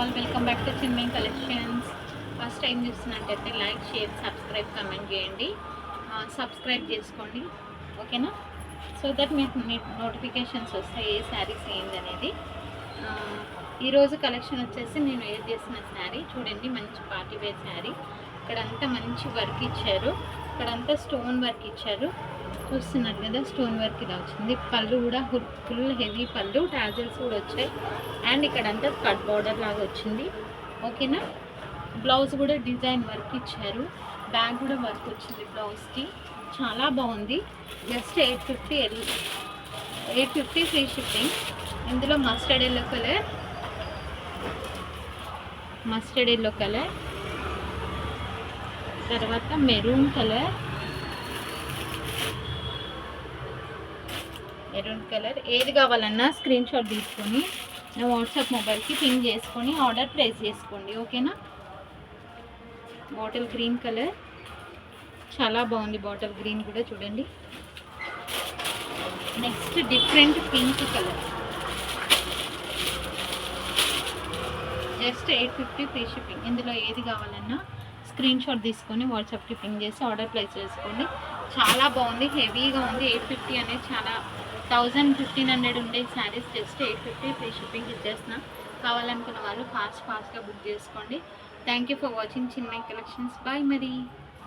All, welcome back to Chinmayi collections. First time చూస్తున్నట్టయితే like, share, subscribe, comment చేయండి. Subscribe చేసుకోండి, ఓకేనా? సో దట్ మీకు నోటిఫికేషన్స్ వస్తాయి ఏ శారీస్ ఏందనేది. ఈరోజు కలెక్షన్ వచ్చేసి నేను వేర్ చేసిన శారీ చూడండి, మంచి పార్టీ వేర్ శారీ. ఇక్కడంతా మంచి వర్క్ ఇచ్చారు, ఇక్కడంతా స్టోన్ వర్క్ ఇచ్చారు. చూస్తున్నారు కదా, స్టోన్ వర్క్ ఇలా వచ్చింది. పళ్ళు కూడా ఫుల్ హెవీ పళ్ళు, టాజిల్స్ కూడా వచ్చాయి. అండ్ ఇక్కడంతా కట్ బార్డర్ లాగా వచ్చింది, ఓకేనా? బ్లౌజ్ కూడా డిజైన్ వర్క్ ఇచ్చారు, బ్యాగ్ కూడా వర్క్ వచ్చింది బ్లౌజ్కి. చాలా బాగుంది. Just 850 free shipping. ఇందులో మస్టర్డ్ ఎల్లో కలర్, తర్వాత మెరూన్ కలర్, ఏది కావాలన్నా స్క్రీన్ షాట్ తీసుకొని నా వాట్సాప్ మొబైల్కి పింగ్ చేసుకొని ఆర్డర్ ప్లేస్ చేసుకోండి, ఓకేనా? బాటిల్ గ్రీన్ కలర్ చాలా బాగుంది, బాటిల్ గ్రీన్ కూడా చూడండి. Next different pink colour, just 850 free shipping. ఇందులో ఏది కావాలన్నా స్క్రీన్ షాట్ తీసుకొని వాట్సాప్కి పింగ్ చేసి ఆర్డర్ ప్లేస్ చేసుకోండి. చాలా బాగుంది, హెవీగా ఉంది. 850 అనేది చాలా 1500 ఉండే శారీస్ జస్ట్ 850 ఫ్రీ షిప్పింగ్ ఇచ్చేస్తున్నా. కావాలనుకున్న వాళ్ళు ఫాస్ట్గా బుక్ చేసుకోండి. Thank you for watching Chinmayi collections. Bye మరి.